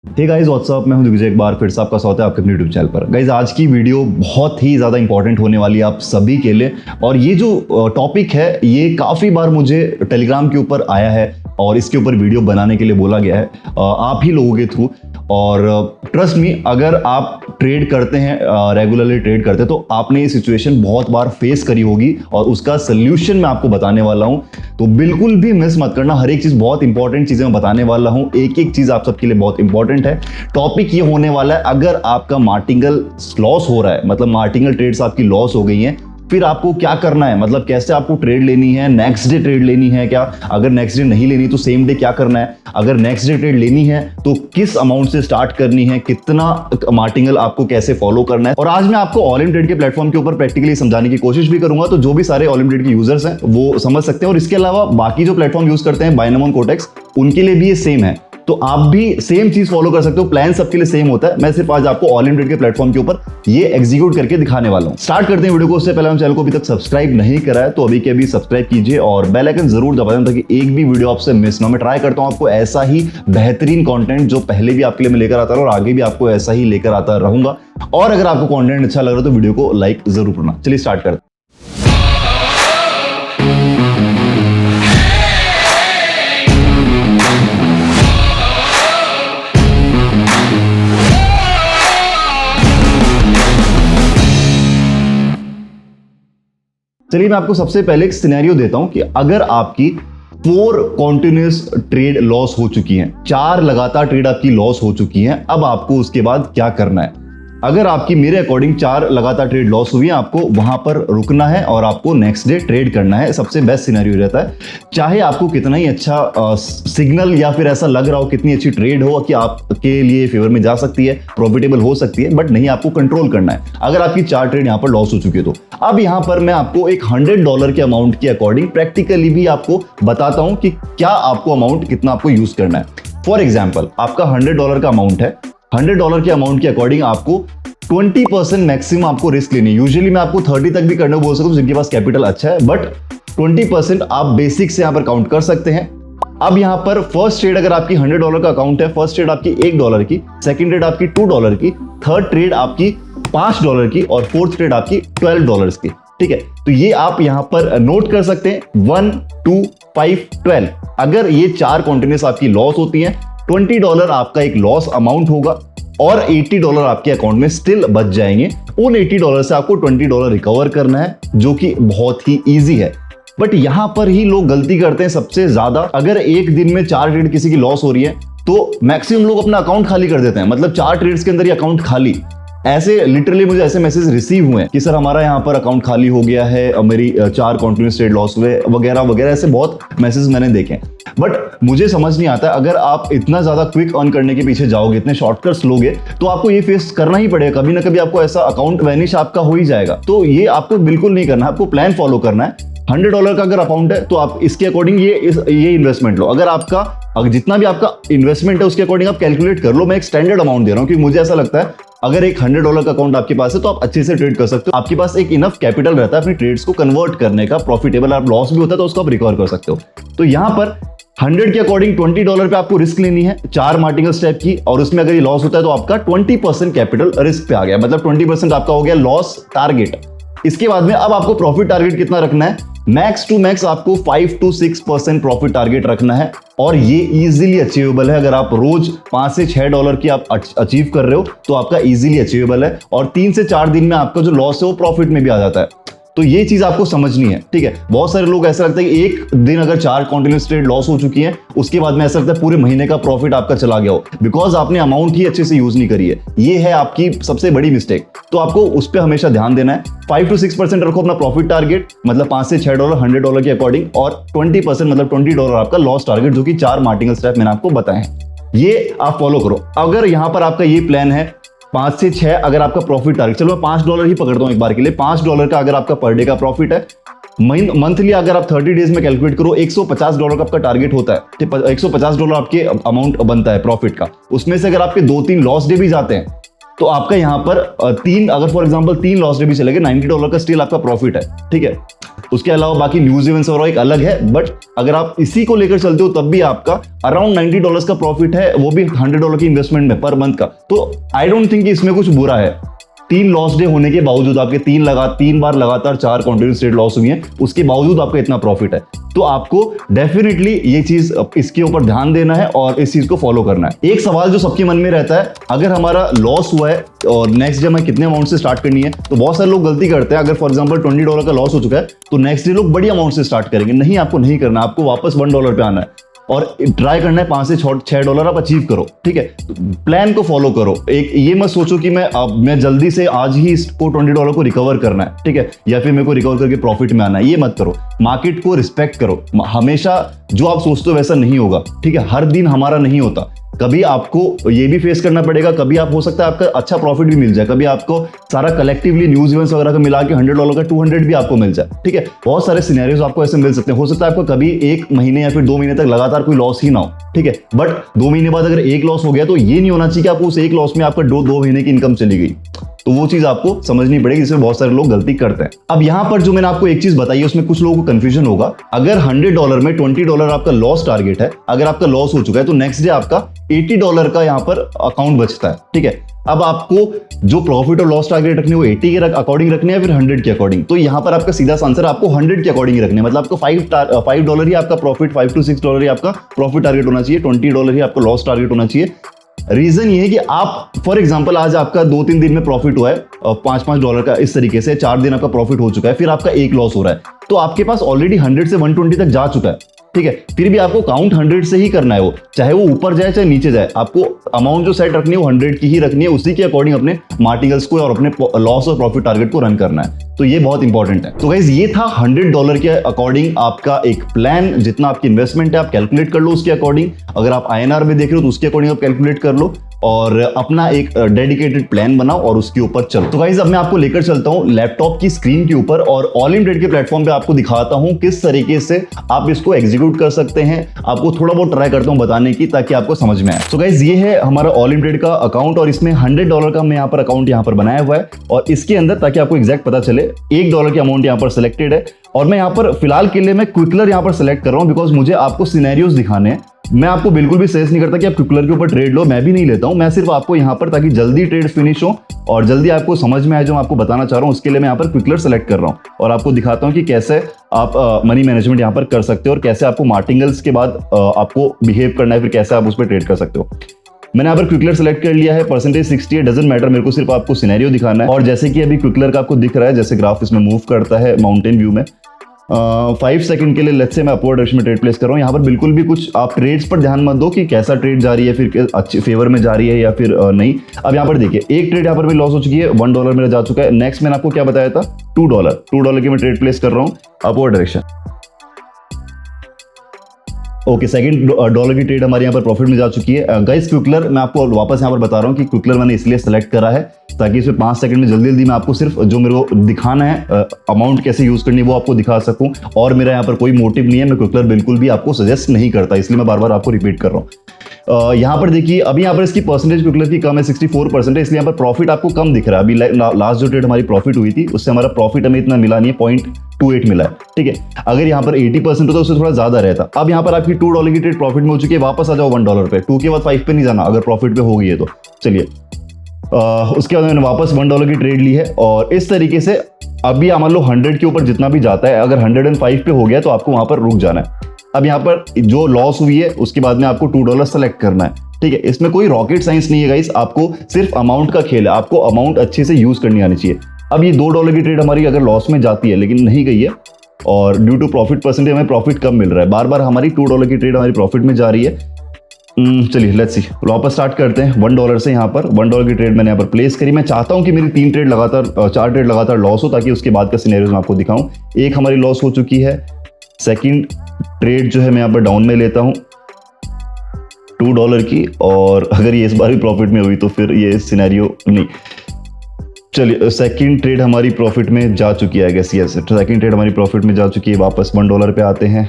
Hey guys what's up, मैं हूं दिग्विजय। एक बार फिर से आपका स्वागत है आपके अपने यूट्यूब चैनल पर। गाइस आज की वीडियो बहुत ही ज़्यादा इंपॉर्टेंट होने वाली है आप सभी के लिए। और ये जो टॉपिक है ये काफ़ी बार मुझे टेलीग्राम के ऊपर आया है और इसके ऊपर वीडियो बनाने के लिए बोला गया है आप ही लोगों के थ्रू। और ट्रस्ट मी, अगर आप ट्रेड करते हैं, रेगुलरली ट्रेड करते हैं, तो आपने ये सिचुएशन बहुत बार फेस करी होगी और उसका सोल्यूशन मैं आपको बताने वाला हूं। तो बिल्कुल भी मिस मत करना, हर एक चीज़ बहुत इंपॉर्टेंट चीज़ें मैं बताने वाला हूं। एक एक चीज़ आप सबके लिए बहुत इंपॉर्टेंट है। टॉपिक ये होने वाला है, अगर आपका मार्टिंगल लॉस हो रहा है, मतलब मार्टिंगल ट्रेड्स आपकी लॉस हो गई हैं, फिर आपको क्या करना है, मतलब कैसे आपको ट्रेड लेनी है, नेक्स्ट डे ट्रेड लेनी है क्या, अगर नेक्स्ट डे नहीं लेनी तो सेम डे क्या करना है, अगर नेक्स्ट डे ट्रेड लेनी है तो किस अमाउंट से स्टार्ट करनी है, कितना मार्टिंगल आपको कैसे फॉलो करना है। और आज मैं आपको ऑल इन ट्रेड के प्लेटफॉर्म के ऊपर प्रैक्टिकली समझाने की कोशिश भी करूंगा, तो जो भी सारे ऑल इन ट्रेड के यूजर्स हैं वो समझ सकते हैं। और इसके अलावा बाकी जो प्लेटफॉर्म यूज करते हैं, बाइनोम, कोटेक्स, उनके लिए भी ये सेम है, तो आप भी सेम चीज फॉलो कर सकते हो। प्लान सबके लिए सेम होता है। मैं सिर्फ आज आपको ऑल इन ट्रेड के प्लेटफॉर्म के ऊपर ये एग्जीक्यूट करके दिखाने वाला हूं। स्टार्ट करते हैं वीडियो को। उससे पहले हम चैनल को अभी तक सब्सक्राइब नहीं करा है तो अभी के अभी सब्सक्राइब कीजिए और बेल आइकन जरूर दबा दें ताकि एक भी वीडियो आपसे मिस ना हो। मैं ट्राई करता हूं आपको ऐसा ही बेहतरीन कंटेंट जो पहले भी आपके लिए मैं लेकर आता रहा और आगे भी आपको ऐसा ही लेकर आता रहूंगा। और अगर आपको कंटेंट अच्छा लग रहा है तो वीडियो को लाइक जरूर करना। चलिए स्टार्ट करते हैं। चलिए मैं आपको सबसे पहले एक सिनेरियो देता हूं कि अगर आपकी 4 कॉन्टिन्यूस ट्रेड लॉस हो चुकी हैं, 4 लगातार ट्रेड आपकी लॉस हो चुकी हैं, अब आपको उसके बाद क्या करना है। अगर आपकी मेरे अकॉर्डिंग 4 लगातार ट्रेड लॉस हुई है, आपको वहां पर रुकना है और आपको नेक्स्ट डे ट्रेड करना है। सबसे बेस्ट सिनेरियो रहता है, चाहे आपको कितना ही अच्छा सिग्नल या फिर ऐसा लग रहा हो, कितनी अच्छी ट्रेड हो कि आपके लिए फेवर में जा सकती है, प्रॉफिटेबल हो सकती है, बट नहीं, आपको कंट्रोल करना है। अगर आपकी 4 ट्रेड यहां पर लॉस हो चुकी है तो अब यहां पर मैं आपको एक $100 के अमाउंट के अकॉर्डिंग प्रैक्टिकली भी आपको बताता हूं कि क्या आपको अमाउंट कितना आपको यूज करना है। फॉर एग्जाम्पल, आपका $100 का अमाउंट है, $100 के अमाउंट के अकॉर्डिंग आपको 20% मैक्सिमम आपको रिस्क लेनी है। यूजुअली मैं आपको 30 तक भी करने को बोल सकता हूं जिनके पास कैपिटल अच्छा है, बट 20% आप बेसिक से यहां पर काउंट कर सकते हैं। अब यहां पर फर्स्ट ट्रेड अगर आपकी $100 का अकाउंट है, फर्स्ट ट्रेड आपकी $1 की, सेकंड ट्रेड आपकी $2 की, थर्ड ट्रेड आपकी $5 की और फोर्थ ट्रेड आपकी $12 की। ठीक है, तो ये आप यहां पर नोट कर सकते हैं, 1, 2, 5, 12। अगर ये 4 कॉन्टिन्यूस आपकी लॉस होती है, $20 आपका एक लॉस अमाउंट होगा और $80 आपके अकाउंट में स्टिल बच जाएंगे। उन $80 से आपको $20 रिकवर करना है, जो कि बहुत ही इजी है। बट यहां पर ही लोग गलती करते हैं सबसे ज्यादा। अगर एक दिन में 4 ट्रेड किसी की लॉस हो रही है तो मैक्सिमम लोग अपना अकाउंट खाली कर देते हैं, मतलब 4 ट्रेड्स के अंदर ये अकाउंट खाली। ऐसे लिटरली मुझे ऐसे मैसेज रिसीव हुए हैं कि सर हमारा यहाँ पर अकाउंट खाली हो गया है, मेरी 4 कॉन्टिन्यूस ट्रेड लॉस हुए वगैरह वगैरह, ऐसे बहुत मैसेज मैंने देखे। बट मुझे समझ नहीं आता, अगर आप इतना ज्यादा क्विक अर्न करने के पीछे जाओगे, इतने शॉर्टकट्स लोगे, तो आपको ये फेस करना ही पड़ेगा। कभी ना कभी आपको ऐसा अकाउंट वैनिश आपका हो ही जाएगा। तो ये आपको बिल्कुल नहीं करना है, आपको प्लान फॉलो करना है। $100 का अगर अकाउंट है तो आप इसके अकॉर्डिंग ये इन्वेस्टमेंट लो। अगर जितना भी आपका इन्वेस्टमेंट है उसके अकॉर्डिंग आप कैलकुलेट कर लो। मैं एक स्टैंडर्ड अमाउंट दे रहा हूं क्योंकि मुझे ऐसा लगता है अगर एक $100 का अकाउंट आपके पास है तो आप अच्छे से ट्रेड कर सकते हो। आपके पास एक इनफ कैपिटल रहता है अपनी ट्रेड्स को कन्वर्ट करने का, प्रॉफिटेबल आप लॉस भी होता है तो उसको आप रिकवर कर सकते हो। तो यहां पर 100 के अकॉर्डिंग $20 पे आपको रिस्क लेनी है, 4 मार्टिंगल स्टेप की, और उसमें अगर ये लॉस होता है तो आपका 20% कैपिटल रिस्क पे आ गया, मतलब 20% आपका हो गया लॉस टारगेट। इसके बाद में अब आपको प्रॉफिट टारगेट कितना रखना है, मैक्स टू मैक्स आपको 5 to 6% प्रॉफिट टारगेट रखना है। और ये इजीली अचीवेबल है। अगर आप रोज $5 से $6 की आप अचीव कर रहे हो तो आपका इजीली अचीवेबल है, और 3 से 4 दिन में आपका जो लॉस है वो प्रॉफिट में भी आ जाता है। तो ये चीज आपको समझनी है, ठीक है। बहुत सारे लोग ऐसा लगता है कि एक दिन अगर 4 कॉन्टिन्यूस ट्रेड लॉस हो चुकी है उसके बाद में ऐसा लगता है पूरे महीने का प्रॉफिट आपका चला गया हो, बिकॉज आपने अमाउंट ही अच्छे से यूज नहीं करी है। ये है आपकी सबसे बड़ी मिस्टेक। तो आपको उस पर हमेशा ध्यान देना है। 5 to 6% रखो अपना प्रॉफिट टारगेट, मतलब $5 से $6 $100 के अकॉर्डिंग, और 20% मतलब $20 आपका लॉस टारगेट, जो कि 4 मार्टिंगल स्टेप मैंने आपको बताए हैं, ये आप फॉलो करो। अगर यहां पर आपका ये प्लान है 5 से 6 अगर आपका प्रॉफिट टारगेट, चलो मैं $5 ही पकड़ता हूं एक बार के लिए, $5 का अगर आपका पर डे का प्रॉफिट है, मंथली अगर आप 30 डेज में कैलकुलेट करो, $150 का आपका टारगेट होता है, $150 आपके अमाउंट बनता है प्रॉफिट का। उसमें से अगर आपके 2-3 लॉस डे भी जाते हैं तो आपका यहां पर 3, अगर फॉर एग्जांपल 3 लॉस डे भी चले गए, $90 का स्टिल आपका प्रॉफिट है, ठीक है। उसके अलावा बाकी न्यूज इवेंट्स और एक अलग है, बट अगर आप इसी को लेकर चलते हो तब भी आपका अराउंड $90 का प्रॉफिट है, वो भी $100 की इन्वेस्टमेंट में पर मंथ का। तो आई डोंट थिंक इसमें कुछ बुरा है। 3 लॉस डे होने के बावजूद आपके 3 बार लगातार 4 कॉन्टिन्यूस ट्रेड लॉस हुई है, उसके बावजूद आपका इतना प्रॉफिट है। तो आपको डेफिनेटली ये चीज इसके ऊपर ध्यान देना है और इस चीज को फॉलो करना है। एक सवाल जो सबके मन में रहता है, अगर हमारा लॉस हुआ है और नेक्स्ट डे हमें कितने अमाउंट से स्टार्ट करनी है, तो बहुत सारे लोग गलती करते हैं। अगर फॉर एग्जांपल $20 का लॉस हो चुका है तो नेक्स्ट डे लोग बड़ी अमाउंट से स्टार्ट करेंगे। नहीं, आपको नहीं करना, आपको वापस $1 पे आना है और ट्राई करना है 5 से $6 आप अचीव करो, ठीक है। प्लान को फॉलो करो। एक ये मत सोचो कि मैं जल्दी से आज ही इसको $20 को रिकवर करना है, ठीक है, या फिर मेरे को रिकवर करके प्रॉफिट में आना है, ये मत करो। मार्केट को रिस्पेक्ट करो। हमेशा जो आप सोचते हो वैसा नहीं होगा, ठीक है। हर दिन हमारा नहीं होता, कभी आपको ये भी फेस करना पड़ेगा, कभी आप हो सकता है आपका अच्छा प्रॉफिट भी मिल जाए, कभी आपको सारा कलेक्टिवली न्यूज इवेंट्स वगैरह का मिला के $100 का 200 भी आपको मिल जाए, ठीक है। बहुत सारे सिनेरियोज आपको ऐसे मिल सकते हैं। हो सकता है आपको कभी 1 महीने या फिर 2 महीने तक लगातार कोई लॉस ही ना हो, ठीक है, बट 2 महीने बाद अगर एक लॉस हो गया तो ये नहीं होना चाहिए कि आपको उस एक लॉस में आपका 2 महीने की इनकम चली गई। तो वो चीज आपको समझनी पड़ेगी, जिसमें बहुत सारे लोग गलती करते हैं। अब यहां पर जो मैंने आपको एक चीज बताई है उसमें कुछ लोगों को कंफ्यूजन होगा। अगर $100 में $20 आपका लॉस टारगेट है, अगर आपका लॉस हो चुका है तो नेक्स्ट डे आपका $80 का यहां पर अकाउंट बचता है, ठीक है। अब आपको जो प्रॉफिट और लॉस टारगेट रखने वो 80 के अकॉर्डिंग रखने हैं, फिर 100 के अकॉर्डिंग। तो यहां पर आपका सीधा आंसर आपको 100 के अकॉर्डिंग रखने हैं। मतलब आपको $5 ही आपका प्रॉफिट, $5 to $6 ही आपका प्रॉफिट टारगेट होना चाहिए, $20 ही आपका लॉस टारगेट होना चाहिए। रीजन ये है कि आप फॉर एग्जांपल आज आपका 2-3 दिन में प्रॉफिट हुआ है $5-5 का, इस तरीके से 4 दिन आपका प्रॉफिट हो चुका है, फिर आपका एक लॉस हो रहा है, तो आपके पास ऑलरेडी 100 से 120 तक जा चुका है, ठीक है। फिर भी आपको काउंट 100 से ही करना है, वो चाहे वो ऊपर जाए चाहे नीचे जाए, आपको अमाउंट जो सेट रखनी है वो 100 की ही रखनी है। उसी के अकॉर्डिंग अपने मार्टिकल्स को और अपने लॉस और प्रॉफिट टारगेट को रन करना है। तो ये बहुत इंपॉर्टेंट है। तो गाइस ये था $100 के अकॉर्डिंग आपका एक प्लान। जितना आपकी इन्वेस्टमेंट है आप कैलकुलेट कर लो उसके अकॉर्डिंग। अगर आप INR में देख रहे हो तो उसके अकॉर्डिंग आप कैलकुलेट कर लो और अपना एक डेडिकेटेड प्लान बनाओ और उसके ऊपर चलो। तो गाइस अब मैं आपको लेकर चलता हूं लैपटॉप की स्क्रीन के ऊपर और ऑल इन ट्रेड के प्लेटफॉर्म पे आपको दिखाता हूं किस तरीके से आप इसको एग्जीक्यूट कर सकते हैं। आपको थोड़ा बहुत ट्राई करता हूं बताने की ताकि आपको समझ में आए। तो गाइस ये है हमारा ऑल इन ट्रेड का अकाउंट और इसमें $100 का मैं यहाँ पर अकाउंट यहाँ पर बनाया हुआ है और इसके अंदर ताकि आपको एग्जैक्ट पता चले $1 की अमाउंट यहाँ पर सिलेक्टेड है और मैं यहाँ पर फिलहाल के लिए मैं क्विकलर यहाँ पर सिलेक्ट कर रहा हूँ बिकॉज मुझे आपको सिनेरियोज दिखाने हैं। मैं आपको बिल्कुल भी सजेस्ट नहीं करता कि आप क्विकलर के ऊपर ट्रेड लो, मैं भी नहीं लेता हूं। मैं सिर्फ आपको यहां पर ताकि जल्दी ट्रेड फिनिश हो और जल्दी आपको समझ में आए जो मैं आपको बताना चाह रहा हूं, उसके लिए मैं यहां पर क्विकलर सेलेक्ट कर रहा हूं और आपको दिखाता हूं कि कैसे आप मनी मैनेजमेंट यहां पर कर सकते हो और कैसे आपको मार्टिंगल्स के बाद आपको बिहेव करना है, फिर कैसे आप उस पर ट्रेड कर सकते हो। मैंने यहाँ पर क्विकलर सेलेक्ट कर लिया है, परसेंटेज 60 डजंट मैटर, मेरे को सिर्फ आपको सिनेरियो दिखाना है। और जैसे कि अभी क्विकलर का आपको दिख रहा है जैसे ग्राफ इसमें मूव करता है माउंटेन व्यू में 5 सेकंड के लिए लेट्स से मैं अपवर्ड डायरेक्शन में ट्रेड प्लेस कर रहा हूँ। यहाँ पर बिल्कुल भी कुछ आप ट्रेड्स पर ध्यान मत दो कि कैसा ट्रेड जा रही है, फिर अच्छे फेवर में जा रही है या फिर नहीं। अब यहाँ पर देखिए एक ट्रेड यहाँ पर भी लॉस हो चुकी है, $1 मेरा जा चुका है। नेक्स्ट मैंने आपको क्या बताया था, $2 की मैं ट्रेड प्लेस कर रहा हूँ अपवर्ड डायरेक्शन। ओके, सेकंड $1 की ट्रेड हमारे यहाँ पर प्रॉफिट में जा चुकी है। गाइस क्विकलर मैं आपको वापस यहाँ पर बता रहा हूँ कि क्विकलर मैंने इसलिए सेलेक्ट करा है ताकि इसमें 5 सेकंड में जल्दी जल्दी मैं आपको सिर्फ जो मेरे को दिखाना है अमाउंट कैसे यूज करनी है वो आपको दिखा सकूं। और मेरा यहाँ पर कोई मोटिव नहीं है, मैं क्विकलर बिल्कुल भी आपको सजेस्ट नहीं करता, इसलिए मैं बार बार आपको रिपीट कर रहा हूँ। यहाँ पर देखिए अभी यहाँ पर इसकी परसेंटेज क्विकलर की कम है, 64% है, इसलिए यहाँ पर प्रॉफिट आपको कम दिख रहा है। अभी लास्ट जो ट्रेड हमारी प्रॉफिट हुई थी उससे हमारा प्रॉफिट हमें इतना मिला नहीं है, 0.28 मिला है, ठीक है। अगर यहाँ पर 80% होता उससे थोड़ा ज्यादा रहता। अब यहाँ पर आपकी $2 की ट्रेड प्रॉफिट में हो चुकी है, वापस आ जाओ $1 पे, 2 के बाद 5 पे नहीं जाना अगर प्रॉफिट पे हो गई है तो। चलिए उसके बाद मैंने वापस $1 की ट्रेड ली है और इस तरीके से अभी मान लो 100 के ऊपर जितना भी जाता है अगर 105 पे हो गया तो आपको वहां पर रुक जाना है। अब यहाँ पर जो लॉस हुई है उसके बाद में आपको $2 सेलेक्ट करना है, ठीक है। इसमें कोई रॉकेट साइंस नहीं है गाइस, आपको सिर्फ अमाउंट का खेल है, आपको अमाउंट अच्छे से यूज करनी आनी चाहिए। अब ये $2 की ट्रेड हमारी अगर लॉस में जाती है लेकिन नहीं गई है और ड्यू टू प्रॉफिट परसेंटेज हमें प्रॉफिट कम मिल रहा है, बार बार हमारी $2 की ट्रेड हमारी प्रॉफिट में जा रही है। चलिए लेट्स सी, वापस स्टार्ट करते हैं $1 से। यहाँ पर $1 की ट्रेड मैंने यहाँ पर प्लेस करी। मैं चाहता हूँ कि मेरी 4 ट्रेड लगातार लॉस हो ताकि उसके बाद का सिनेरियो मैं आपको दिखाऊं। एक हमारी लॉस हो चुकी है, सेकंड ट्रेड जो है मैं यहाँ पर डाउन में लेता हूँ $2 की, और अगर ये इस बार भी प्रॉफिट में हुई तो फिर ये सिनेरियो नहीं। चलिए सेकंड ट्रेड हमारी प्रॉफिट में जा चुकी है, गैस यस सेकंड ट्रेड हमारी प्रॉफिट में जा चुकी है। वापस $1 पे आते हैं,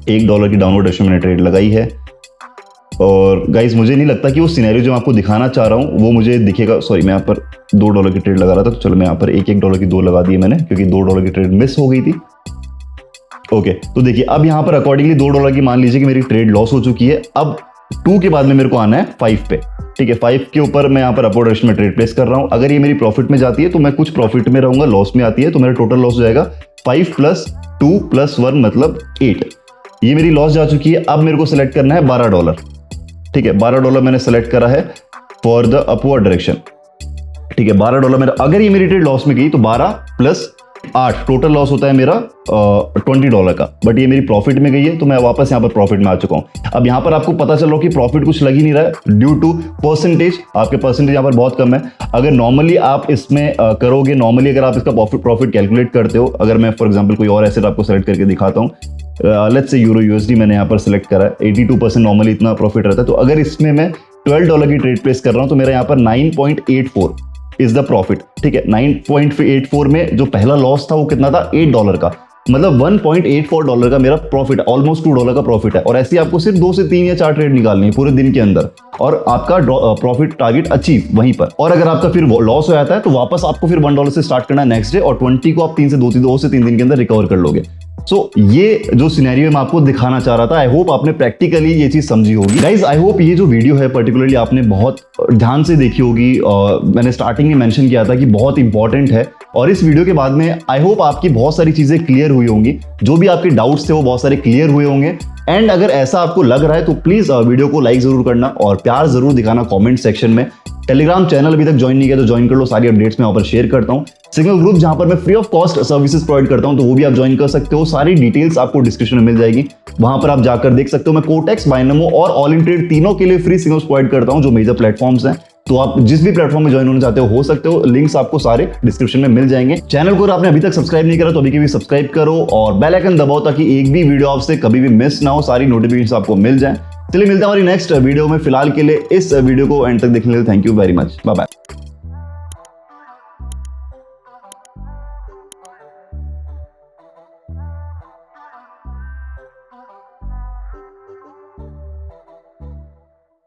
$1 की डाउनवर्ड डायरेक्शन मैंने ट्रेड लगाई है। और गाइस मुझे नहीं लगता कि वो सिनेरियो जो मैं आपको दिखाना चाह रहा हूँ वो मुझे दिखेगा। सॉरी, मैं यहाँ पर $2 की ट्रेड लगा रहा था, तो चलो मैं यहाँ पर $1 की 2 लगा दिए मैंने, क्योंकि $2 की ट्रेड मिस हो गई थी। ओके, तो देखिए अब यहाँ पर अकॉर्डिंगली $2 की मान लीजिए कि मेरी ट्रेड लॉस हो चुकी है। अब 2 के बाद में मेरे को आना है 5 पे। ठीक है, 5 के ऊपर मैं यहाँ पर अपवर्ड डायरेक्शन में ट्रेड प्लेस कर रहा हूँ। अगर ये मेरी प्रॉफिट में जाती है तो मैं कुछ प्रॉफिट में रहूंगा, लॉस में आती है तो मेरा टोटल लॉस हो जाएगा 5 + 2 + 1 मतलब 8। ये मेरी लॉस जा चुकी है। अब मेरे को सिलेक्ट करना है $12। ठीक है, $12 मैंने सेलेक्ट करा है फॉर द अपवर्ड डायरेक्शन। ठीक है, $12 मेरा, अगर ये मेरी ट्रेड लॉस में गई तो 12 + 8 टोटल लॉस होता है मेरा $20 का। बट ये मेरी प्रॉफिट में गई है तो मैं वापस यहाँ पर प्रॉफिट में आ चुका हूँ। अब यहाँ पर आपको पता चल रहा हो कि प्रॉफिट कुछ लग ही नहीं रहा है ड्यू टू परसेंटेज। आपके परसेंटेज यहाँ पर बहुत कम है। अगर नॉर्मली आप इसमें करोगे, नॉर्मली अगर आप इसका प्रॉफिट कैलकुलेट करते हो, अगर मैं फॉर एग्जाम्पल कोई और एसेट आपको सेलेक्ट करके दिखाता हूँ, लेट्स से यूरो USD मैंने यहाँ पर सिलेक्ट करा है, 82% नॉर्मली इतना प्रॉफिट रहता है। तो अगर इसमें मैं $12 की ट्रेड प्लेस कर रहा हूँ तो मेरा यहाँ पर 9.84 इज द प्रॉफिट। ठीक है, 9.84 में जो पहला लॉस था वो कितना था, $8 का, मतलब $1.84 का मेरा प्रॉफिट, ऑलमोस्ट $2 का प्रॉफिट है। और ऐसे ही आपको सिर्फ 2 से 3 या 4 ट्रेड निकालनी है पूरे दिन के अंदर और आपका प्रॉफिट टारगेट अचीव वहीं पर। और अगर आपका फिर लॉस हो जाता है तो वापस आपको फिर $1 से स्टार्ट करना है नेक्स्ट डे, और 20 को आप 2 से 3 दिन के अंदर रिकवर कर लोगे। सो ये जो सिनेरियो मैं आपको दिखाना चाह रहा था, आई होप आपने प्रैक्टिकली ये चीज समझी होगी। गाइज आई होप ये जो वीडियो है पर्टिकुलरली आपने बहुत ध्यान से देखी होगी। मैंने स्टार्टिंग में मेंशन किया था कि बहुत इंपॉर्टेंट है, और इस वीडियो के बाद में आई होप आपकी बहुत सारी चीजें क्लियर हुई होंगी। जो भी आपके डाउट्स थे वो बहुत सारे क्लियर हुए होंगे। एंड अगर ऐसा आपको लग रहा है तो प्लीज वीडियो को लाइक जरूर करना और प्यार जरूर दिखाना कमेंट सेक्शन में। टेलीग्राम चैनल अभी तक ज्वाइन नहीं किया तो ज्वाइन कर लो, सारी अपडेट्स मैं वहां पर शेयर करता हूँ। सिग्नल ग्रुप जहां पर मैं free of cost services provide करता हूं, तो वो भी आप ज्वाइन कर सकते हो। सारी डिटेल्स आपको डिस्क्रिप्शन में मिल जाएगी, वहां पर आप जाकर देख सकते हो। मैं कोटेक्स, बाइनोमो और ऑल इन ट्रेड तीनों के लिए फ्री सिग्नल्स प्रोवाइड करता हूं जो मेजर प्लेटफॉर्म्स हैं। तो आप जिस भी प्लेटफॉर्म में ज्वाइन होना चाहते हो सकते हो, लिंक्स आपको सारे डिस्क्रिप्शन में मिल जाएंगे। चैनल को अगर आपने अभी तक सब्सक्राइब नहीं करा तो अभी के भी सब्सक्राइब करो और बेल आइकन दबाओ ताकि एक भी वीडियो आपसे कभी भी मिस ना हो, सारी नोटिफिकेशन आपको मिल जाए। चलिए मिलते हैं हमारी नेक्स्ट वीडियो में। फिलहाल के लिए इस वीडियो को एंड तक देखने के लिए thank you very much, bye bye.